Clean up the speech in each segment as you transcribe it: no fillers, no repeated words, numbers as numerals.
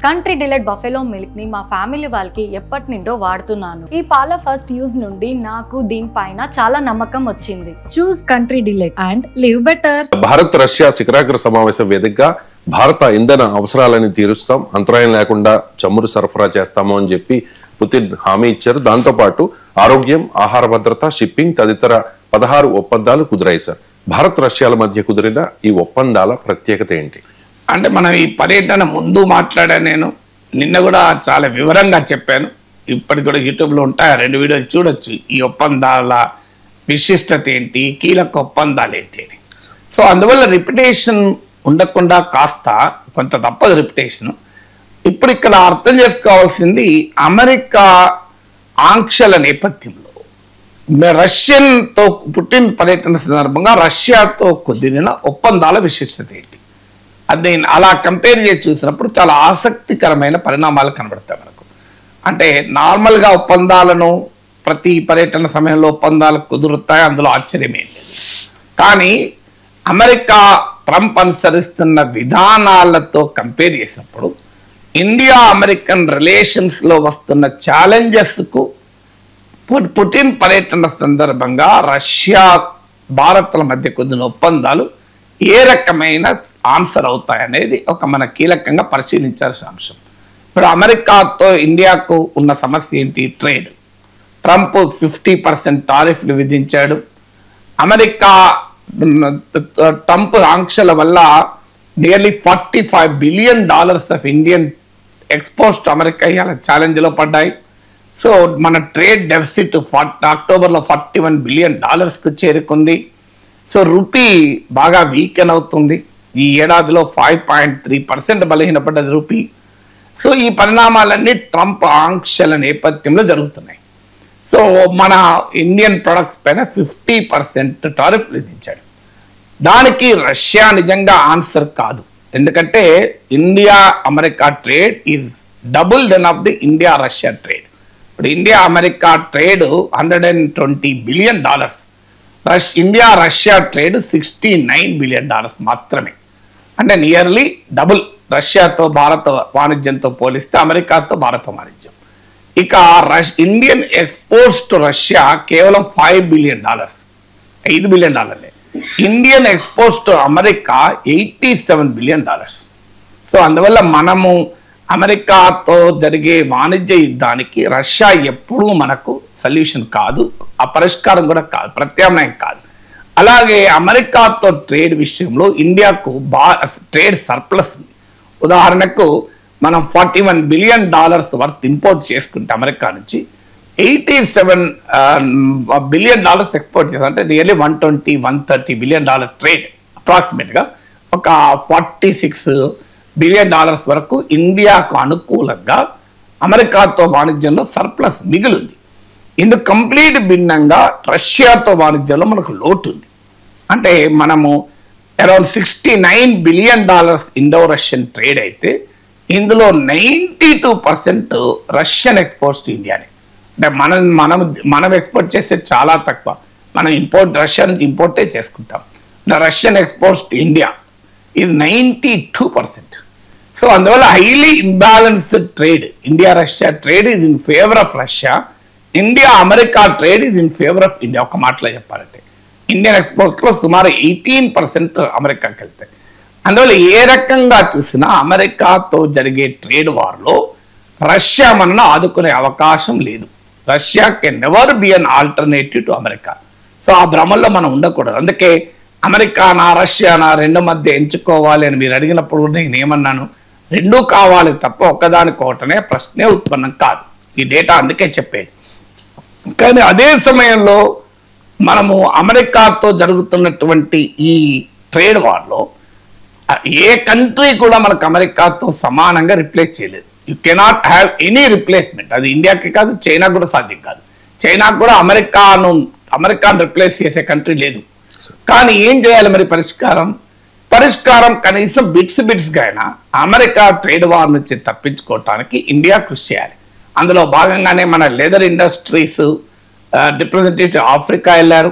Country delight buffalo milk ని మా family వాళ్ళకి ఎప్పటి నుండో వాడుతున్నాను. ఈ పాల ఫస్ట్ యూజ్ నుండి నాకు దీనిపైన చాలా నమ్మకం వచ్చింది. Choose country delight and live better. Bharat Russia శిఖరాగ్ర సమావేశం వేదికగా భారత ఇంధన అవసరాలని తీరుస్తాం, అంతరాయం లేకుండా చమురు సరఫరా చేస్తాము అని చెప్పి పుతిన్ హామీ ఇచ్చారు. దాంతో పాటు ఆరోగ్యం, ఆహార భద్రత, షిప్పింగ్ తదితర 16 ఒప్పందాలు కుదిరాయి. సార్, భారత్ రష్యాల మధ్య కుదిరిన ఈ ఒప్పందాల ప్రత్యేకత ఏంటి? అంటే మనం ఈ పర్యటన ముందు మాట్లాడా, నేను నిన్న కూడా చాలా వివరంగా చెప్పాను. ఇప్పటికి కూడా యూట్యూబ్లో ఉంటాయి, 2 వీడియోలు చూడొచ్చు. ఈ ఒప్పందాల విశిష్టత ఏంటి, కీలక ఒప్పందాలు ఏంటి అని. సో అందువల్ల రిపిటేషన్ ఉండకుండా కాస్త కొంత తప్పదు రిపిటేషన్. ఇప్పుడు ఇక్కడ అర్థం చేసుకోవాల్సింది, అమెరికా ఆంక్షల నేపథ్యంలో రష్యన్తో పుటిన్ పర్యటన సందర్భంగా రష్యాతో కుదిరిన ఒప్పందాల విశిష్టత ఏంటి, అది అలా కంపేర్ చేసి చూసినప్పుడు చాలా ఆసక్తికరమైన పరిణామాలు కనబడతాయి మనకు. అంటే నార్మల్గా ఒప్పందాలను ప్రతి పర్యటన సమయంలో ఒప్పందాలు కుదురుతాయి, అందులో ఆశ్చర్యమేం లేదు. కానీ అమెరికా ట్రంప్ అనుసరిస్తున్న విధానాలతో కంపేర్ చేసినప్పుడు ఇండియా అమెరికన్ రిలేషన్స్లో వస్తున్న ఛాలెంజెస్కు పుటిన్ పర్యటన సందర్భంగా రష్యా భారత్ల మధ్య కుదిరిన ఒప్పందాలు ఏ రకమైన ఆన్సర్ అవుతాయనేది ఒక మన కీలకంగా పరిశీలించాల్సిన అంశం. ఇప్పుడు అమెరికాతో ఇండియాకు ఉన్న సమస్య ఏంటి? ట్రేడ్. ట్రంప్ 50% టారిఫ్లు విధించాడు. అమెరికా ట్రంప్ ఆంక్షల వల్ల nearly $45 billion of Indian exports to America ఇవాళ ఛాలెంజ్లో పడ్డాయి. సో మన ట్రేడ్ డెఫిసిట్ అక్టోబర్లో $41 బిలియన్ చేరుకుంది. సో రూపీ బాగా వీకెన్ అవుతుంది. ఈ ఏడాదిలో 5.3% బలహీనపడ్డది రూపీ. సో ఈ పరిణామాలన్నీ ట్రంప్ ఆంక్షల నేపథ్యంలో జరుగుతున్నాయి. సో మన ఇండియన్ ప్రొడక్ట్స్ పైన 50% టారిఫ్ విధించాడు. దానికి రష్యా నిజంగా ఆన్సర్ కాదు. ఎందుకంటే India America trade is double then of the India Russia trade. ఇప్పుడు India America trade $120 billion, India Russia trade $69 billion మాత్రమే. అంటే నియర్లీ డబుల్ రష్యాతో భారత వాణిజ్యంతో పోలిస్తే అమెరికాతో భారత వాణిజ్యం. ఇక ఇండియన్ ఎక్స్పోర్ట్స్ టు రష్యా కేవలం $5 billion, $5 billion. Indian exports to America $87 billion. So అందువల్ల మనము అమెరికాతో జరిగే వాణిజ్య యుద్ధానికి రష్యా ఎప్పుడూ మనకు సొల్యూషన్ కాదు, ఆ పరిష్కారం కూడా కాదు, ప్రత్యామ్నాయం కాదు. అలాగే అమెరికాతో ట్రేడ్ విషయంలో ఇండియాకు ట్రేడ్ సర్ప్లస్ ఉంది. ఉదాహరణకు మనం $41 బిలియన్ వర్త్ ఇంపోర్ట్ చేసుకుంటే అమెరికా నుంచి $87 బిలియన్ ఎక్స్పోర్ట్ చేస్తాం. అంటే నియర్లీ $130 బిలియన్ ట్రేడ్. అప్రాక్సిమేట్గా ఒక $46 బిలియన్ వరకు ఇండియాకు అనుకూలంగా అమెరికాతో వాణిజ్యంలో సర్ప్లస్ మిగిలింది. ఇందుకు కంప్లీట్ భిన్నంగా రష్యాతో వాణిజ్యంలో మనకు లోటు ఉంది. అంటే మనము around $69 billion Indo Russian trade అయితే ఇందులో 92% రష్యన్ ఎక్స్పోర్ట్స్ టు ఇండియానే. అంటే మనం ఎక్స్పోర్ట్ చేసే చాలా తక్కువ, మనం రష్యా నుంచి ఇంపోర్టే చేసుకుంటాం. రష్యన్ ఎక్స్పోర్ట్స్ టు ఇండియా ఇది 92%. సో అందువల్ల highly imbalanced trade. India Russia trade is in favour of Russia, India America trade is in favour of India. ఒక మాటలో చెప్పాలంటే ఇండియన్ ఎక్స్పోర్ట్స్లో సుమారు 18% అమెరికాకి వెళ్తాయి. అందువల్ల ఏ రకంగా చూసినా అమెరికాతో జరిగే ట్రేడ్ వార్లో రష్యా మనను ఆదుకునే అవకాశం లేదు. Russia can never be an alternative to America. So ఆ భ్రమంలో మనం ఉండకూడదు. అందుకే అమెరికానా రష్యానా రెండు మధ్య ఎంచుకోవాలి అని మీరు అడిగినప్పుడు నేను ఏమన్నాను, రెండూ కావాలి తప్ప ఒక్కదానికోటనే ప్రశ్నే ఉత్పన్నం కాదు. ఈ డేటా అందుకే చెప్పేది. కానీ అదే సమయంలో మనము అమెరికాతో జరుగుతున్నటువంటి ఈ ట్రేడ్ వార్లో ఏ కంట్రీ కూడా మనకు అమెరికాతో సమానంగా రిప్లేస్ చేయలేదు. You cannot have any replacement. అది ఇండియాకి కాదు, చైనా కూడా సాధ్యం కాదు. చైనా కూడా అమెరికాను రిప్లేస్ చేసే కంట్రీ లేదు. కానీ ఏం చేయాలి మరి పరిష్కారం కనీసం బిట్స్గా అయినా అమెరికా ట్రేడ్ వార్ నుంచి తప్పించుకోవటానికి ఇండియా కృషి చేయాలి. అందులో భాగంగానే మన లెదర్ ఇండస్ట్రీస్ రిప్రజెంటేటివ్ ఆఫ్రికా వెళ్ళారు.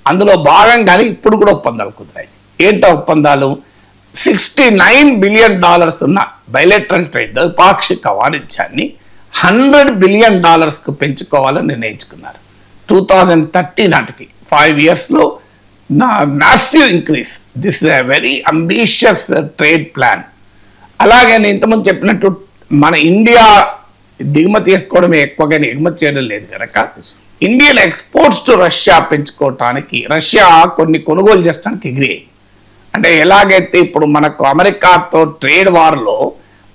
అందులో భాగంగానే ఇప్పుడు కూడా ఒప్పందాలు కుదిరాయి. ఏంటో ఒప్పందాలు? $69 బిలియన్ ఉన్న బైలేటరల్ ట్రేడ్ పాక్షిక వాణిజ్యాన్ని $100 బిలియన్ కు పెంచుకోవాలని నిర్ణయించుకున్నారు 2030 నాటికి. 5 yearsలో massive increase. This is a very ambitious trade plan. అలాగే నేను ఇంతకుముందు చెప్పినట్టు మన ఇండియా దిగుమతి చేసుకోవడమే ఎక్కువ, కానీ ఎగుమతి చేయడం లేదు కనుక ఇండియన్ ఎక్స్పోర్ట్స్ టు రష్యా పెంచుకోవటానికి రష్యా కొన్ని కొనుగోలు చేయడానికి ఎగ్రీ అయ్యింది. అంటే ఎలాగైతే ఇప్పుడు మనకు అమెరికాతో ట్రేడ్ వార్లో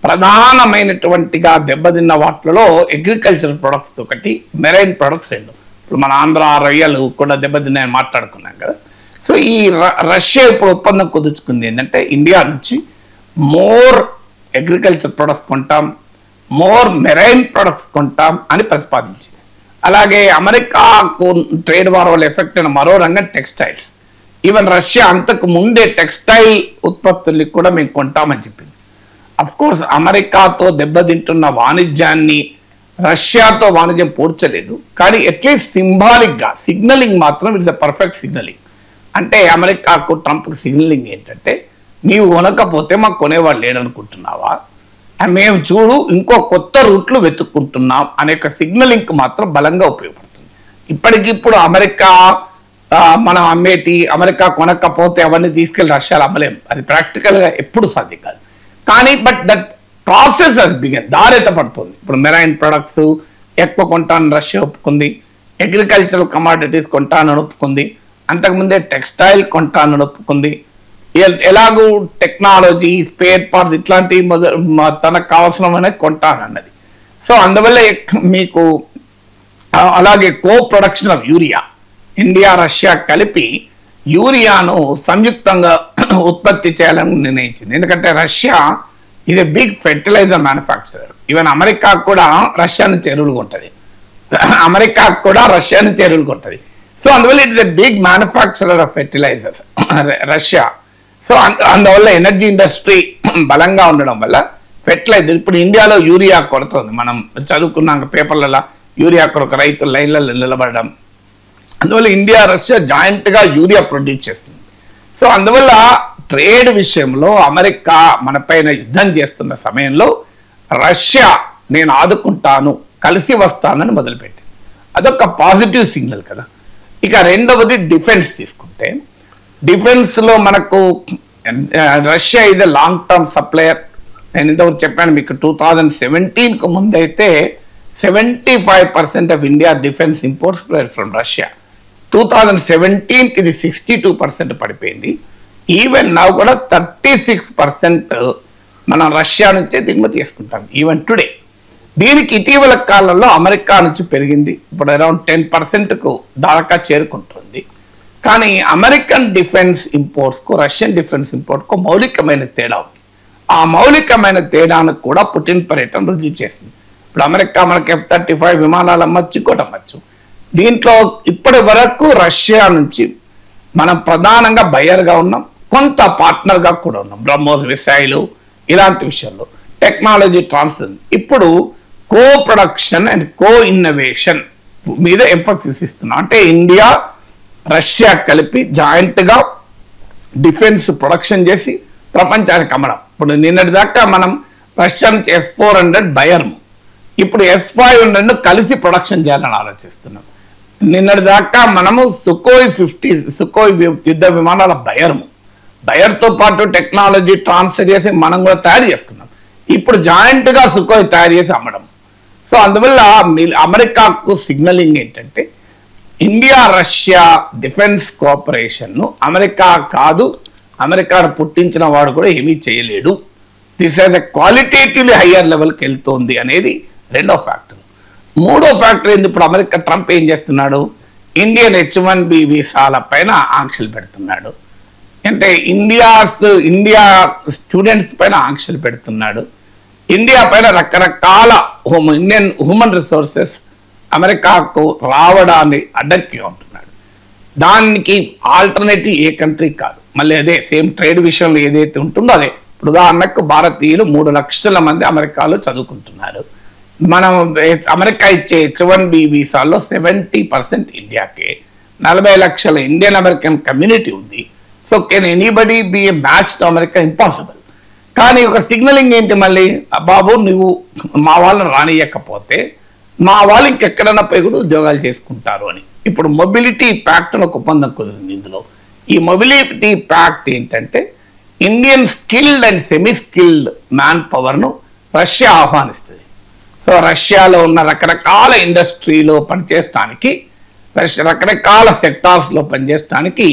ప్రధానమైనటువంటిగా దెబ్బతిన్న వాటిలో అగ్రికల్చర్ ప్రొడక్ట్స్ ఒకటి, మెరైన్ ప్రొడక్ట్స్ రెండు. ఇప్పుడు మన ఆంధ్ర రొయ్యలు కూడా దెబ్బతిన్నాయని మాట్లాడుకున్నాం కదా. సో ఈ రష్యా ఇప్పుడు ఒప్పందం కుదుర్చుకుంది ఏంటంటే ఇండియా నుంచి మోర్ అగ్రికల్చర్ ప్రొడక్ట్స్ కొంటాం, మోర్ మెరైన్ ప్రొడక్ట్స్ కొంటాం అని ప్రతిపాదించింది. అలాగే అమెరికాకు ట్రేడ్ వార్ వల్ల ఎఫెక్ట్ అయిన మరో రంగం టెక్స్టైల్స్. ఈవెన్ రష్యా అంతకు ముందే టెక్స్టైల్ ఉత్పత్తుల్ని కూడా మేము కొంటామని చెప్పింది. అఫ్ కోర్స్ అమెరికాతో దెబ్బతింటున్న వాణిజ్యాన్ని రష్యాతో వాణిజ్యం పోడ్చలేదు, కానీ అట్లీస్ట్ సింబాలిక్గా సిగ్నలింగ్ మాత్రం ఇట్స్ అ పర్ఫెక్ట్ సిగ్నలింగ్. అంటే అమెరికాకు ట్రంప్కి సిగ్నలింగ్ ఏంటంటే, నీవు కొనకపోతే మాకు కొనేవాళ్ళు లేడనుకుంటున్నావా, మేము చూడు ఇంకో కొత్త రూట్లు వెతుక్కుంటున్నాం అనే సిగ్నలింగ్ మాత్రం బలంగా ఉపయోగపడుతుంది. ఇప్పటికిప్పుడు అమెరికా మనం అమెరికా కొనకపోతే అవన్నీ తీసుకెళ్లి రష్యాలో అమ్మలేం, అది ప్రాక్టికల్గా ఎప్పుడు సాధ్యం కాదు. కానీ బట్ దట్ ప్రాసెస్ అది బిగిన్, దారెత పడుతుంది. ఇప్పుడు మెరైన్ ప్రొడక్ట్స్ ఎక్కువ కొంటానని రష్యా ఒప్పుకుంది, అగ్రికల్చరల్ కమాడిటీస్ కొంటానని ఒప్పుకుంది, అంతకుముందే టెక్స్టైల్ కొంటానని ఒప్పుకుంది, ఎలాగూ టెక్నాలజీ స్పేర్ పార్ట్స్ ఇట్లాంటివి తనకు కావాల్సినవనే కొంటానన్నది. సో అందువల్ల మీకు అలాగే co production of urea, India Russia కలిపి యూరియాను సంయుక్తంగా ఉత్పత్తి చేయాలని నిర్ణయించింది. ఎందుకంటే రష్యా ఇది big fertiliser manufacturer. Even America కూడా రష్యా నుంచి ఎరువులు కొంటది, అమెరికా కూడా రష్యా నుంచి ఎరువులు కొంటది. సో అందువల్ల it is a big manufacturer of fertilisers Russia. So అందువల్ల ఎనర్జీ ఇండస్ట్రీ బలంగా ఉండడం వల్ల ఫెర్టిలైజర్, ఇప్పుడు ఇండియాలో యూరియా కొరత ఉంది. మనం చదువుకున్నాక పేపర్లలో యూరియా కొరకు రైతులు లైన్లలో నిలబడడం, అందువల్ల ఇండియా రష్యా జాయింట్గా యూరియా ప్రొడ్యూస్ చేస్తుంది. సో అందువల్ల ట్రేడ్ విషయంలో అమెరికా మన పైన యుద్ధం చేస్తున్న సమయంలో రష్యా నేను ఆదుకుంటాను, కలిసి వస్తానని మొదలుపెట్టింది. అదొక పాజిటివ్ సిగ్నల్ కదా. ఇక రెండవది డిఫెన్స్ తీసుకుంటే, డిఫెన్స్లో మనకు రష్యా ఇది లాంగ్ టర్మ్ సప్లయర్. నేను ఇంతవరకు చెప్పాను మీకు 2017కు ముందైతే 75% of India defence imports from Russia. 2017కి ఇది 62% పడిపోయింది. ఈవెన్ నా కూడా 36% మనం రష్యా నుంచే దిగుమతి చేసుకుంటాం ఈవెన్ టుడే. దీనికి ఇటీవల కాలంలో అమెరికా నుంచి పెరిగింది, ఇప్పుడు అరౌండ్ 10%కు దాకా చేరుకుంటుంది. కానీ అమెరికన్ డిఫెన్స్ ఇంపోర్ట్స్కు రష్యన్ డిఫెన్స్ ఇంపోర్ట్కు మౌలికమైన తేడా ఉంది. ఆ మౌలికమైన తేడాను కూడా పుటిన్ పర్యటన రుజువు చేసింది. ఇప్పుడు అమెరికా మనకి F-35 విమానాలు అమ్మచ్చు, ఇంకోటి అమ్మచ్చు. దీంట్లో ఇప్పటి వరకు రష్యా నుంచి మనం ప్రధానంగా బయర్గా ఉన్నాం, కొంత పార్ట్నర్గా కూడా ఉన్నాం. బ్రహ్మోస్ మిసైలు ఇలాంటి విషయంలో టెక్నాలజీ ట్రాన్స్ఫర్. ఇప్పుడు కో ప్రొడక్షన్ అండ్ కో ఇన్నోవేషన్ మీద ఎంఫసిస్ ఇస్తున్నాం. అంటే ఇండియా రష్యా కలిపి జాయింట్గా డిఫెన్స్ ప్రొడక్షన్ చేసి ప్రపంచానికి అమ్మడం. ఇప్పుడు నిన్నటి దాకా మనం రష్యా నుంచి S-400 బయర్ము, ఇప్పుడు S-500 కలిసి ప్రొడక్షన్ చేయాలని ఆలోచిస్తున్నాం. నిన్నటి దాకా మనము సుకోయ్ 50 సుకోయ్ యుద్ధ విమానాల బయర్తో పాటు టెక్నాలజీ ట్రాన్స్ఫర్ చేసి మనం కూడా తయారు చేసుకున్నాం. ఇప్పుడు జాయింట్గా సుకోయ్ తయారు చేసి అమ్మడం. సో అందువల్ల అమెరికాకు సిగ్నలింగ్ ఏంటంటే, ఇండియా రష్యా డిఫెన్స్ కోఆపరేషన్ను అమెరికా కాదు, అమెరికాను పుట్టించిన వాడు కూడా ఏమీ చేయలేడు, this is a qualitatively higher లెవెల్కి వెళ్తోంది అనేది రెండో ఫ్యాక్టర్. మూడో ఫ్యాక్టర్ ఏంది, ఇప్పుడు అమెరికా ట్రంప్ ఏం చేస్తున్నాడు, ఇండియన్ H-1B వీసాల పైన ఆంక్షలు పెడుతున్నాడు. అంటే ఇండియా స్టూడెంట్స్ పైన ఆంక్షలు పెడుతున్నాడు. ఇండియా పైన రకరకాల ఇండియన్ హ్యూమన్ రిసోర్సెస్ అమెరికాకు రావడాన్ని అడ్డంకిగా ఉంటున్నాడు. దానికి ఆల్టర్నేటివ్ ఏ కంట్రీ కాదు, మళ్ళీ అదే సేమ్ ట్రేడ్ విషయంలో ఏదైతే ఉంటుందో అదే. ఇప్పుడు ఉదాహరణకు భారతీయులు 3 లక్షల మంది అమెరికాలో చదువుకుంటున్నారు. మనం అమెరికా ఇచ్చే H-1B వీసాల్లో 70% ఇండియాకే, 40 లక్షల ఇండియన్ అమెరికన్ కమ్యూనిటీ ఉంది. So can anybody be a match to America? Impossible. కానీ ఒక సిగ్నలింగ్ ఏంటి మళ్ళీ, బాబు నువ్వు మా వాళ్ళని రానియకపోతే మా వాళ్ళు ఇంకెక్కడన్నా పోయి కూడా ఉద్యోగాలు చేసుకుంటారు అని. ఇప్పుడు మొబిలిటీ ప్యాక్ట్ అని ఒక ఒప్పందం కుదిరింది. ఇందులో ఈ మొబిలిటీ ప్యాక్ట్ ఏంటంటే Indian skilled and semi skilled man పవర్ను రష్యా ఆహ్వానిస్తుంది. సో రష్యాలో ఉన్న రకరకాల ఇండస్ట్రీలో పనిచేయడానికి, రకరకాల సెక్టార్స్లో పనిచేయడానికి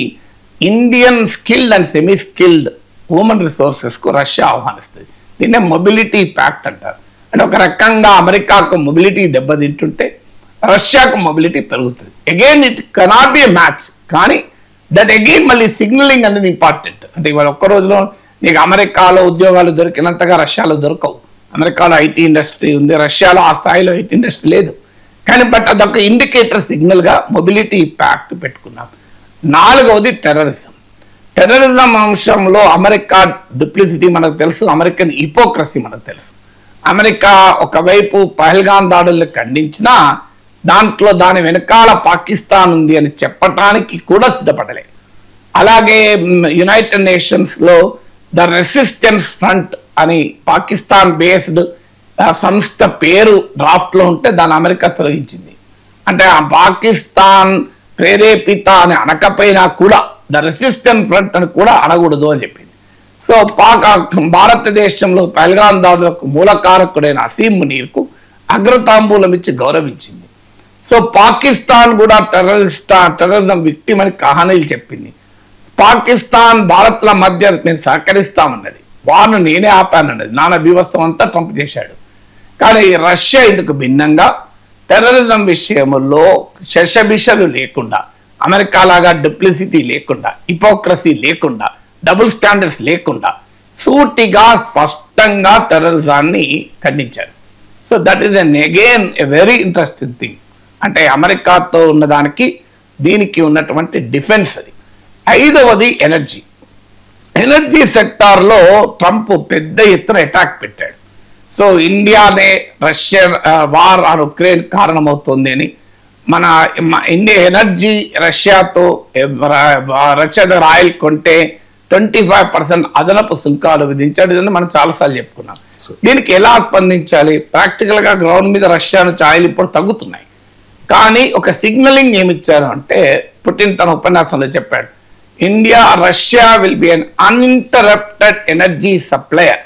Indian skilled and semi skilled human రిసోర్సెస్కు రష్యా ఆహ్వానిస్తుంది. దీన్నే మొబిలిటీ ప్యాక్ట్ అంటారు. అంటే ఒక రకంగా అమెరికాకు మొబిలిటీ దెబ్బతింటుంటే రష్యాకు మొబిలిటీ పెరుగుతుంది. Again it cannot be a match, కానీ దట్ అగైన్ మళ్ళీ సిగ్నలింగ్ అనేది ఇంపార్టెంట్. అంటే ఇవాళ ఒక్క రోజులో నీకు అమెరికాలో ఉద్యోగాలు దొరికినంతగా రష్యాలో దొరకవు. అమెరికాలో ఐటీ ఇండస్ట్రీ ఉంది, రష్యాలో ఆ స్థాయిలో ఐటీ ఇండస్ట్రీ లేదు. కానీ బట్ అదొక ఇండికేటర్ సిగ్నల్గా మొబిలిటీ ప్యాక్ట్ పెట్టుకున్నాం. 4వది టెర్రరిజం. టెర్రరిజం అంశంలో అమెరికా డూప్లిసిటీ మనకు తెలుసు, అమెరికన్ హిపోక్రసీ మనకు తెలుసు. అమెరికా ఒకవైపు పహల్గామ్ దాడుల్ని ఖండించినా దాంట్లో దాని వెనకాల పాకిస్తాన్ ఉంది అని చెప్పటానికి కూడా సిద్ధపడలేదు. అలాగే యునైటెడ్ నేషన్స్లో ద రెసిస్టెన్స్ ఫ్రంట్ అని పాకిస్తాన్ బేస్డ్ సంస్థ పేరు డ్రాఫ్ట్లో ఉంటే దాన్ని అమెరికా తొలగించింది. అంటే ఆ పాకిస్తాన్ ప్రేరేపిత అని అనకపోయినా కూడా ద రెసిస్టెన్స్ ఫ్రంట్ అని కూడా అనకూడదు అని చెప్పింది. సో భారతదేశంలో పహల్గామ్ దాడులకు మూలకారకుడైన అసీం మునీర్కు అగ్రతాంబూలం ఇచ్చి గౌరవించింది. సో పాకిస్తాన్ కూడా టెర్రరిజం విక్టిమ్ అని కహానీలు చెప్పింది. పాకిస్తాన్ భారత్ల మధ్య నేను సహకరిస్తామన్నది, వారిని నేనే ఆపానన్నది. నానా బీభత్సం అంతా ట్రంప్ చేశాడు. కానీ రష్యా ఇందుకు భిన్నంగా టెర్రరిజం విషయంలో శషబిషలు లేకుండా, అమెరికా లాగా డూప్లిసిటీ లేకుండా, హిపోక్రసీ లేకుండా, డబుల్ స్టాండర్డ్స్ లేకుండా సూటిగా స్పష్టంగా టెర్రరిజాన్ని ఖండించారు. So that is again a very interesting thing. అంటే అమెరికాతో ఉన్నదానికి దీనికి ఉన్నటువంటి డిఫెన్స్ అది. 5వది ఎనర్జీ. ఎనర్జీ సెక్టార్లో ట్రంప్ పెద్ద ఎత్తున అటాక్ పెట్టాడు. సో ఇండియానే రష్యా వార్ ఆన్ ఉక్రెయిన్ కారణమవుతుంది అని, మన ఇండియా ఎనర్జీ రష్యాతో రష్యా దగ్గర ఆయిల్ కొంటే 25% అదనపు సుంకాలు విధించాడు. ఇదని మనం చాలాసార్లు చెప్పుకున్నాం. దీనికి ఎలా స్పందించాలి? ప్రాక్టికల్ గా గ్రౌండ్ మీద రష్యా నుంచి ఆయిల్ ఇప్పుడు తగ్గుతున్నాయి. కానీ ఒక సిగ్నలింగ్ ఏమిచ్చారు అంటే, పుటిన్ తన ఉపన్యాసంలో చెప్పాడు, India Russia will be an uninterrupted energy supplier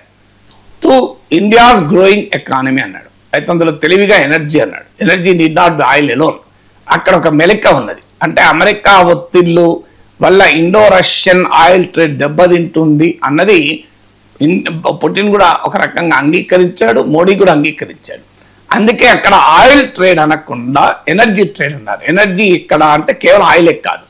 to India's growing economy అన్నాడు. అయితే అందులో తెలివిగా ఎనర్జీ అన్నాడు. Energy need not be oil alone. అక్కడ ఒక మెలిక ఉన్నది. అంటే అమెరికా ఒత్తిళ్లు వల్ల ఇండో రష్యన్ ఆయిల్ ట్రేడ్ దెబ్బతింటుంది అన్నది పుటిన్ కూడా ఒక రకంగా అంగీకరించాడు, మోడీ కూడా అంగీకరించాడు. అందుకే అక్కడ ఆయిల్ ట్రేడ్ అనకుండా ఎనర్జీ ట్రేడ్ అన్నారు. ఎనర్జీ ఇక్కడ అంటే కేవలం ఆయిలే కాదు,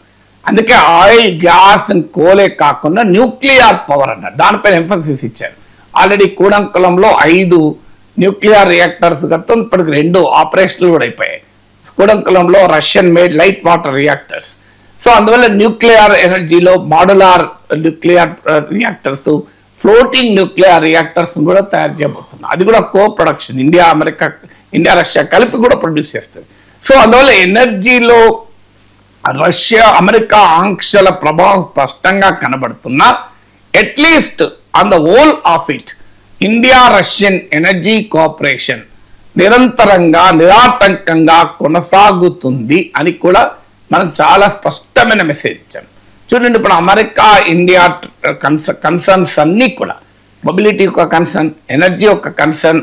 అందుకే ఆయిల్, గ్యాస్ అండ్ కోలే కాకుండా న్యూక్లియర్ పవర్ అన్నారు. దానిపైన ఎంఫసిస్ ఇచ్చారు. ఆల్రెడీ కూడంకులంలో 5 న్యూక్లియర్ రియాక్టర్స్ గతం ఇప్పటికి 2 ఆపరేషన్లు కూడా అయిపోయాయి. కూడంకులంలో Russian made light water reactors. So అందువల్ల న్యూక్లియర్ ఎనర్జీలో modular nuclear reactors, floating nuclear reactors కూడా తయారు చేయబోతున్నారు. అది కూడా కో ప్రొడక్షన్, ఇండియా రష్యా కలిపి కూడా ప్రొడ్యూస్ చేస్తుంది. సో అందువల్ల ఎనర్జీలో రష్యా అమెరికా ఆంక్షల ప్రభావం స్పష్టంగా కనబడుతున్నా at least on the whole of it India Russian energy cooperation నిరంతరంగా నిరాటంకంగా కొనసాగుతుంది అని కూడా మనం చాలా స్పష్టమైన మెసేజ్ ఇచ్చాం. చూడండి, ఇప్పుడు అమెరికా ఇండియా కన్సర్న్స్ అన్నీ కూడా మొబిలిటీ ఒక కన్సర్న్, ఎనర్జీ ఒక కన్సర్న్,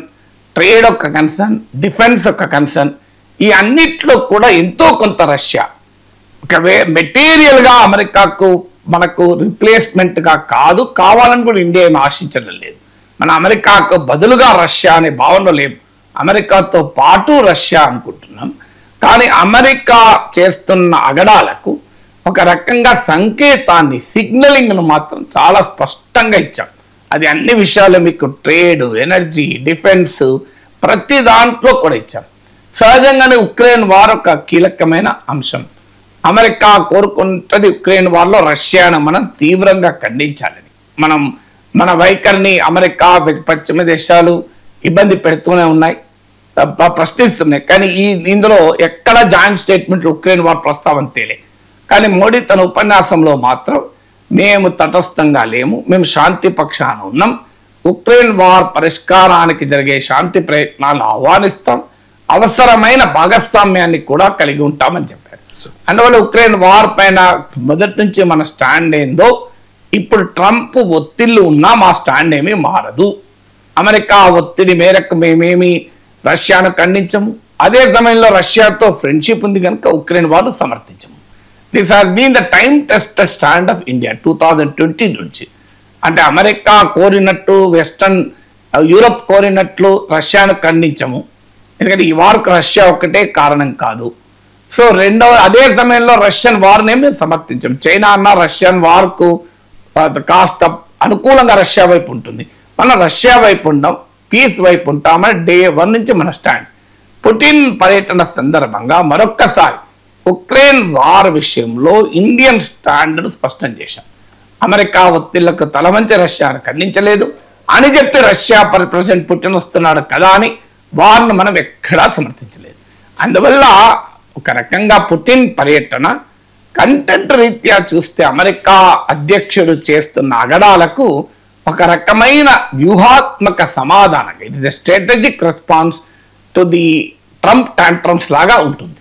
ట్రేడ్ ఒక కన్సర్న్, డిఫెన్స్ ఒక కన్సర్న్, ఈ అన్నిట్లో కూడా ఎంతో కొంత రష్యా ఒక మెటీరియల్గా అమెరికాకు మనకు రిప్లేస్మెంట్గా కాదు, కావాలని కూడా ఇండియా ఏమి ఆశించడం లేదు. మన అమెరికాకు బదులుగా రష్యా అనే భావన లేవు, అమెరికాతో పాటు రష్యా అనుకుంటున్నాం. కానీ అమెరికా చేస్తున్న అగడాలకు ఒక రకంగా సంకేతాన్ని, సిగ్నలింగ్ను మాత్రం చాలా స్పష్టంగా ఇచ్చాం. అది అన్ని విషయాలు మీకు ట్రేడ్, ఎనర్జీ, డిఫెన్స్ ప్రతి దాంట్లో కూడా ఇచ్చాం. సహజంగానే ఉక్రెయిన్ వార్ ఒక కీలకమైన అంశం. అమెరికా కోరుకుంటుంది ఉక్రెయిన్ వార్లో రష్యాను మనం తీవ్రంగా ఖండించాలని. మన వైఖరిని అమెరికా, పశ్చిమ దేశాలు ఇబ్బంది పెడుతూనే ఉన్నాయి, ప్రశ్నిస్తున్నాయి. కానీ ఇందులో ఎక్కడ జాయింట్ స్టేట్మెంట్ ఉక్రెయిన్ వార్ ప్రస్తావన తేలే. కానీ మోడీ తన ఉపన్యాసంలో మాత్రం మేము తటస్థంగా లేము, మేము శాంతి పక్షాన ఉన్నాం, ఉక్రెయిన్ వార్ పరిష్కారానికి జరిగే శాంతి ప్రయత్నాలు ఆహ్వానిస్తాం, అవసరమైన భాగస్వామ్యాన్ని కూడా కలిగి ఉంటామని చెప్పారు. అందువల్ల ఉక్రెయిన్ వార్ పైన మొదటి నుంచి మన స్టాండ్ ఏందో ఇప్పుడు ట్రంప్ ఒత్తిళ్లు ఉన్నా మా స్టాండ్ ఏమీ మారదు. అమెరికా ఒత్తిడి మేరకు మేమేమి రష్యాను ఖండించము, అదే సమయంలో రష్యాతో ఫ్రెండ్షిప్ ఉంది కనుక ఉక్రెయిన్ వారు సమర్థించము. This has been the time tested stand of India 2020 నుంచి. అంటే అమెరికా కోరినట్టు వెస్టర్న్ యూరప్ కోరినట్లు రష్యాను ఖండించము, ఎందుకంటే ఈ వార్కు రష్యా ఒక్కటే కారణం కాదు. సో రెండవ అదే సమయంలో రష్యన్ వార్నే మేము సమర్థించాం. చైనా అన్న రష్యన్ వార్కు కాస్త అనుకూలంగా రష్యా వైపు ఉంటుంది, మనం రష్యా వైపు ఉంటాం, పీస్ వైపు ఉంటామని డే 1 నుంచి మన స్టాండ్. పుటిన్ పర్యటన సందర్భంగా మరొక్కసారి ఉక్రెయిన్ వార్ విషయంలో ఇండియన్ స్టాండ్ను స్పష్టం చేశాం. అమెరికా ఒత్తిళ్లకు తలవంచి రష్యాను ఖండించలేదు అని చెప్పి రష్యా ప్రెసిడెంట్ పుటిన్ వస్తున్నాడు కదా అని వారిని మనం ఎక్కడా సమర్థించలేదు. అందువల్ల ఒక రకంగా పుటిన్ పర్యటన కంటెంట్ రీత్యా చూస్తే అమెరికా అధ్యక్షుడు చేస్తున్న అగడాలకు ఒక రకమైన వ్యూహాత్మక సమాధానంగా, it is a strategic response to the Trump tantrums లాగా ఉంటుంది.